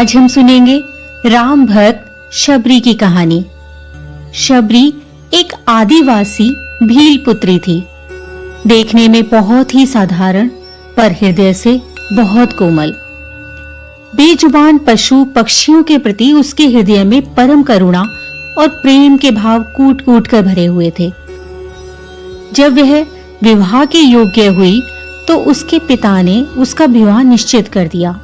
आज हम सुनेंगे राम भक्त शबरी की कहानी। शबरी एक आदिवासी भील पुत्री थी। देखने में बहुत ही साधारण पर हृदय से बहुत कोमल। बेजुबान पशु पक्षियों के प्रति उसके हृदय में परम करुणा और प्रेम के भाव कूट कूट कर भरे हुए थे। जब वह विवाह के योग्य हुई तो उसके पिता ने उसका विवाह निश्चित कर दिया।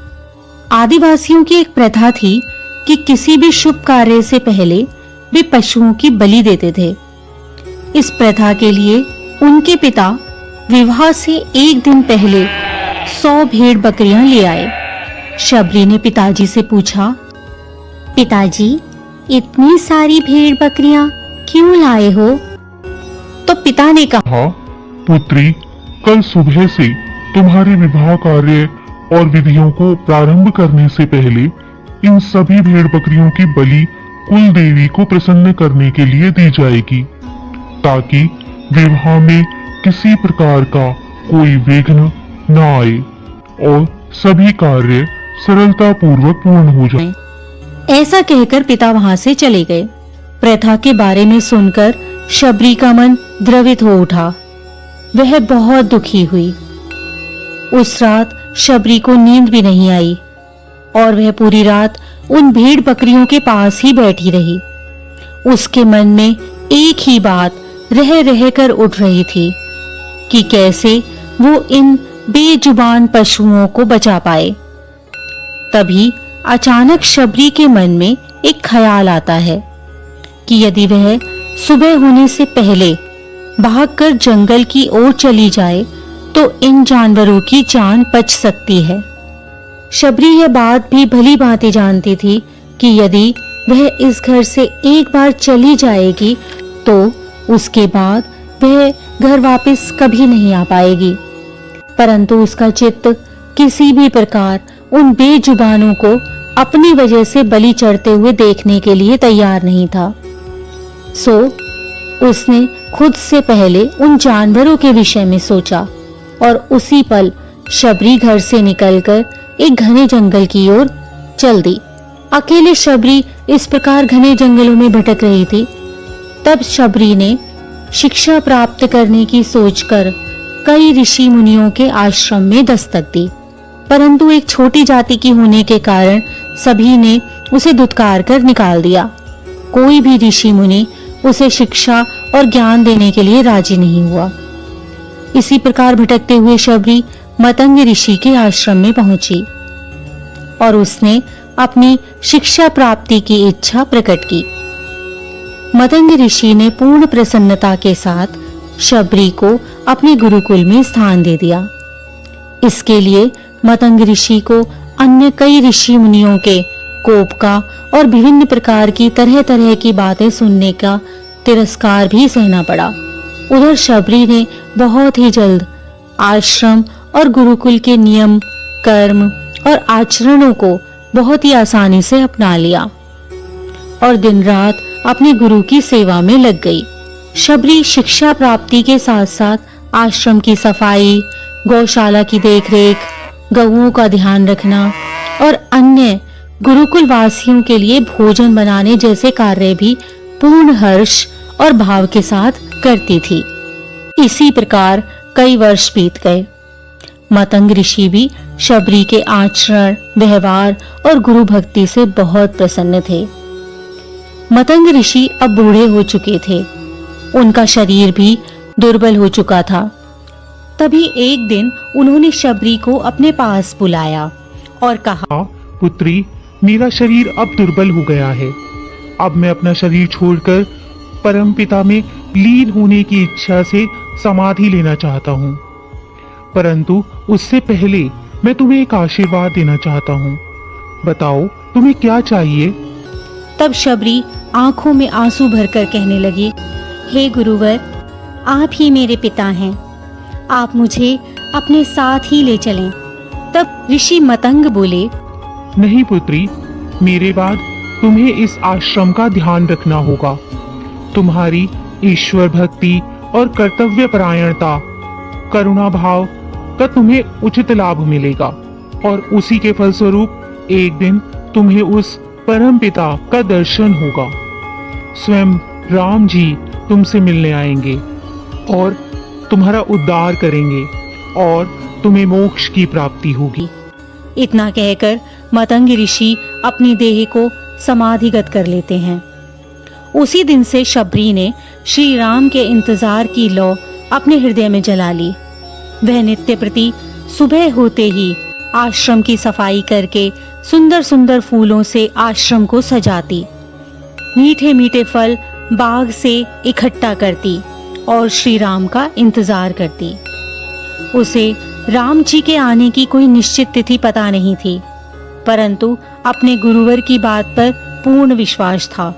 आदिवासियों की एक प्रथा थी कि किसी भी शुभ कार्य से पहले वे पशुओं की बलि देते थे। इस प्रथा के लिए उनके पिता विवाह से एक दिन पहले 100 भेड़ बकरियां ले आए। शबरी ने पिताजी से पूछा, पिताजी, इतनी सारी भेड़ बकरियां क्यों लाए हो? तो पिता ने कहा, पुत्री, कल सुबह से तुम्हारे विवाह कार्य और विधियों को प्रारंभ करने से पहले इन सभी भेड़ बकरियों की बलि कुल देवी को प्रसन्न करने के लिए दी जाएगी, ताकि विवाह में किसी प्रकार का कोई विघ्न न आए और सभी कार्य सरलता पूर्वक पूर्ण हो जाए। ऐसा कहकर पिता वहां से चले गए। प्रथा के बारे में सुनकर शबरी का मन द्रवित हो उठा। वह बहुत दुखी हुई। उस रात शबरी को नींद भी नहीं आई और वह पूरी रात उन भेड़ बकरियों के पास ही बैठी रही। उसके मन में एक ही बात रह रह कर उठ रही थी कि कैसे वो इन बेजुबान पशुओं को बचा पाए। तभी अचानक शबरी के मन में एक ख्याल आता है कि यदि वह सुबह होने से पहले भागकर जंगल की ओर चली जाए तो इन जानवरों की जान बच सकती है। शबरी यह बात भी भली भांति जानती थी कि यदि वह इस घर से एक बार चली जाएगी तो उसके बाद वह घर वापस कभी नहीं आ पाएगी। परंतु उसका चित्त किसी भी प्रकार उन बेजुबानों को अपनी वजह से बलि चढ़ते हुए देखने के लिए तैयार नहीं था। सो उसने खुद से पहले उन जानवरों के विषय में सोचा और उसी पल शबरी घर से निकलकर एक घने जंगल की ओर चल दी। अकेले शबरी इस प्रकार घने जंगलों में भटक रही थी। तब शबरी ने शिक्षा प्राप्त करने की सोचकर कई ऋषि मुनियों के आश्रम में दस्तक दी, परंतु एक छोटी जाति की होने के कारण सभी ने उसे धुतकार कर निकाल दिया। कोई भी ऋषि मुनि उसे शिक्षा और ज्ञान देने के लिए राजी नहीं हुआ। इसी प्रकार भटकते हुए शबरी मतंग ऋषि के आश्रम में पहुंची और उसने अपनी शिक्षा प्राप्ति की इच्छा प्रकट की। मतंग ऋषि ने पूर्ण प्रसन्नता के साथ शबरी को अपने गुरुकुल में स्थान दे दिया। इसके लिए मतंग ऋषि को अन्य कई ऋषि मुनियों के कोप का और विभिन्न प्रकार की तरह तरह की बातें सुनने का तिरस्कार भी सहना पड़ा। उधर शबरी ने बहुत ही जल्द आश्रम और गुरुकुल के नियम, कर्म और आचरणों को बहुत ही आसानी से अपना लिया और दिन रात अपने गुरु की सेवा में लग गई। शबरी शिक्षा प्राप्ति के साथ साथ आश्रम की सफाई, गौशाला की देखरेख, गऊओं का ध्यान रखना और अन्य गुरुकुल वासियों के लिए भोजन बनाने जैसे कार्य भी पूर्ण हर्ष और भाव के साथ करती थी। इसी प्रकार कई वर्ष बीत गए। मतंग ऋषि भी शबरी के आचरण, व्यवहार और गुरु भक्ति से बहुत प्रसन्न थे। मतंग ऋषि अब बूढ़े हो चुके थे। उनका शरीर भी दुर्बल हो चुका था। तभी एक दिन उन्होंने शबरी को अपने पास बुलाया और कहा, पुत्री, मेरा शरीर अब दुर्बल हो गया है। अब मैं अपना शरीर छोड़कर परम पिता में लीन होने की इच्छा से समाधि लेना चाहता हूँ, परंतु उससे पहले मैं तुम्हें एक आशीर्वाद देना चाहता हूँ। बताओ, तुम्हें क्या चाहिए? तब शबरी आंखों में आंसू भरकर कहने लगी, हे गुरुवर, आप ही मेरे पिता हैं। आप मुझे अपने साथ ही ले चलें। तब ऋषि मतंग बोले, नहीं पुत्री, मेरे बाद तुम्हें इस आश्रम का ध्यान रखना होगा। तुम्हारी ईश्वर भक्ति और कर्तव्य परायणता, करुणा भाव का तुम्हें उचित लाभ मिलेगा और उसी के फलस्वरूप एक दिन तुम्हें उस परम पिता का दर्शन होगा। स्वयं राम जी तुमसे मिलने आएंगे और तुम्हारा उद्धार करेंगे और तुम्हें मोक्ष की प्राप्ति होगी। इतना कहकर मतंग ऋषि अपनी देह को समाधिगत कर लेते हैं। उसी दिन से शबरी ने श्री राम के इंतजार की लौ अपने हृदय में जला ली। वह नित्य प्रति सुबह होते ही आश्रम की सफाई करके सुंदर सुंदर फूलों से आश्रम को सजाती, मीठे मीठे फल बाग से इकट्ठा करती और श्री राम का इंतजार करती। उसे राम जी के आने की कोई निश्चित तिथि पता नहीं थी, परंतु अपने गुरुवर की बात पर पूर्ण विश्वास था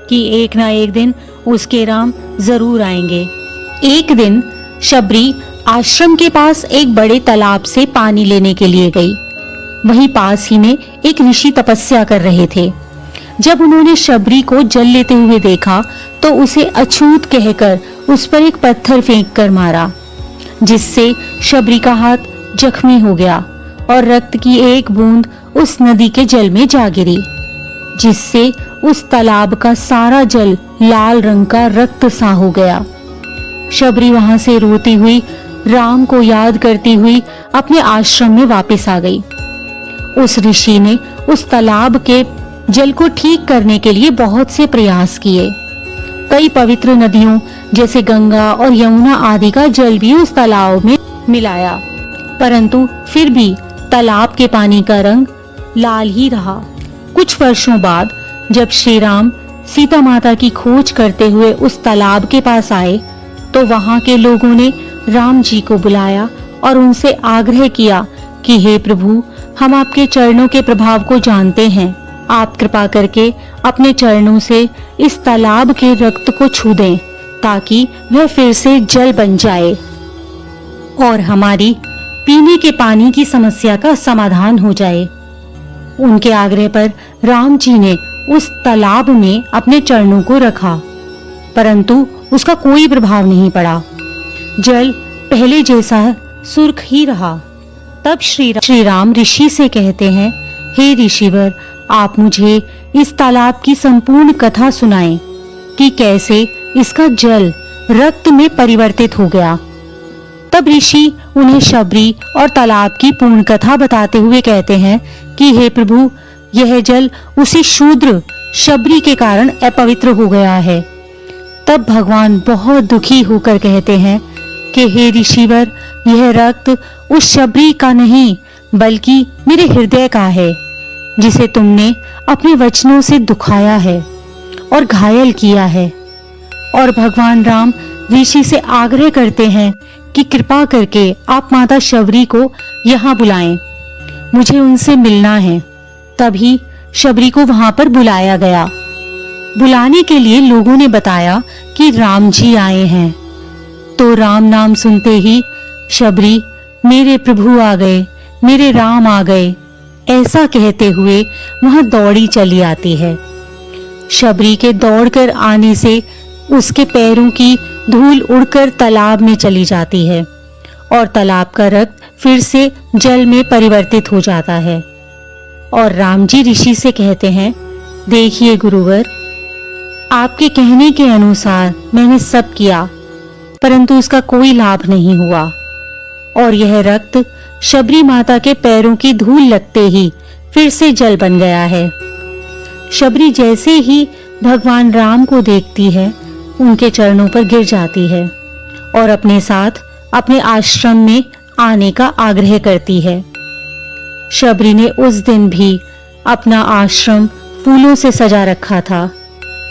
कि एक ना एक दिन उसके राम जरूर आएंगे। एक दिन शबरी आश्रम के पास एक बड़े तालाब से पानी लेने के लिए गई। वहीं पास ही में एक ऋषि तपस्या कर रहे थे। जब उन्होंने शबरी को जल लेते हुए देखा तो उसे अछूत कहकर उस पर एक पत्थर फेंक कर मारा, जिससे शबरी का हाथ जख्मी हो गया और रक्त की एक बूंद उस नदी के जल में जा गिरी, जिससे उस तालाब का सारा जल लाल रंग का रक्त सा हो गया। शबरी वहां से रोती हुई राम को याद करती हुई अपने आश्रम में वापस आ गई। उस ऋषि ने उस तालाब के जल को ठीक करने के लिए बहुत से प्रयास किए। कई पवित्र नदियों जैसे गंगा और यमुना आदि का जल भी उस तालाब में मिलाया, परंतु फिर भी तालाब के पानी का रंग लाल ही रहा। कुछ वर्षों बाद जब श्री राम सीता माता की खोज करते हुए उस तालाब के पास आए तो वहां के लोगों ने राम जी को बुलाया और उनसे आग्रह किया कि हे प्रभु, हम आपके चरणों के प्रभाव को जानते हैं, आप कृपा करके अपने चरणों से इस तालाब के रक्त को छू दें ताकि वह फिर से जल बन जाए और हमारी पीने के पानी की समस्या का समाधान हो जाए। उनके आग्रह पर राम जी ने उस तालाब में अपने चरणों को रखा, परंतु उसका कोई प्रभाव नहीं पड़ा। जल पहले जैसा सुर्ख ही रहा। तब श्री राम ऋषि से कहते हैं, हे ऋषिवर, आप मुझे इस तालाब की संपूर्ण कथा सुनाएं कि कैसे इसका जल रक्त में परिवर्तित हो गया। तब ऋषि उन्हें शबरी और तालाब की पूर्ण कथा बताते हुए कहते हैं कि हे प्रभु, यह जल उसी शूद्र शबरी के कारण अपवित्र हो गया है। तब भगवान बहुत दुखी होकर कहते हैं कि हे ऋषिवर, यह रक्त उस शबरी का नहीं बल्कि मेरे हृदय का है, जिसे तुमने अपने वचनों से दुखाया है और घायल किया है। और भगवान राम ऋषि से आग्रह करते हैं कि कृपा करके आप माता शबरी को यहाँ बुलाएं, मुझे उनसे मिलना है। तभी शबरी को वहां पर बुलाया गया। बुलाने के लिए लोगों ने बताया कि राम जी आए हैं। तो राम नाम सुनते ही शबरी, मेरे प्रभु आ गए, मेरे राम आ गए, ऐसा कहते हुए वहां दौड़ी चली आती है। शबरी के दौड़कर आने से उसके पैरों की धूल उड़कर तालाब में चली जाती है और तालाब का रक्त फिर से जल में परिवर्तित हो जाता है। और राम जी ऋषि से कहते हैं, देखिए गुरुवर, आपके कहने के अनुसार मैंने सब किया, परंतु उसका कोई लाभ नहीं हुआ और यह रक्त शबरी माता के पैरों की धूल लगते ही फिर से जल बन गया है। शबरी जैसे ही भगवान राम को देखती है, उनके चरणों पर गिर जाती है और अपने साथ अपने आश्रम में आने का आग्रह करती है। शबरी ने उस दिन भी अपना आश्रम फूलों से सजा रखा था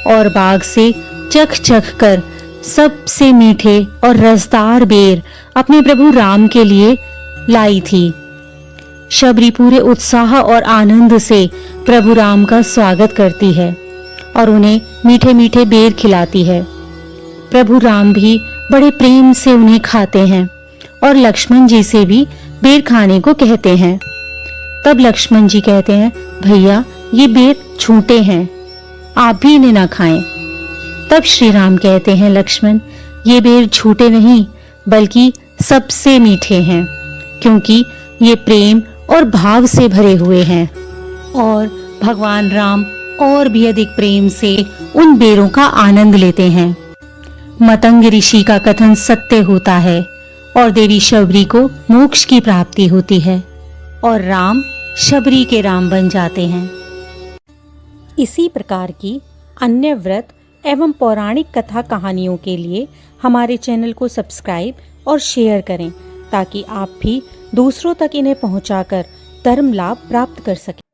और बाग से चख चख कर सबसे मीठे और रसदार बेर अपने प्रभु राम के लिए लाई थी। शबरी पूरे उत्साह और आनंद से प्रभु राम का स्वागत करती है और उन्हें मीठे मीठे बेर खिलाती है। प्रभु राम भी बड़े प्रेम से उन्हें खाते हैं और लक्ष्मण जी से भी बेर खाने को कहते हैं। तब लक्ष्मण जी कहते हैं, भैया ये बेर छूटे हैं, आप भी इन्हें ना खाएं। तब श्री राम कहते हैं, लक्ष्मण ये बेर छूटे नहीं बल्कि सबसे मीठे हैं, क्योंकि ये प्रेम और भाव से भरे हुए हैं और भगवान राम और भी अधिक प्रेम से उन बेरों का आनंद लेते हैं। मतंग ऋषि का कथन सत्य होता है और देवी शबरी को मोक्ष की प्राप्ति होती है और राम शबरी के राम बन जाते हैं। इसी प्रकार की अन्य व्रत एवं पौराणिक कथा कहानियों के लिए हमारे चैनल को सब्सक्राइब और शेयर करें ताकि आप भी दूसरों तक इन्हें पहुंचाकर धर्म लाभ प्राप्त कर सकें।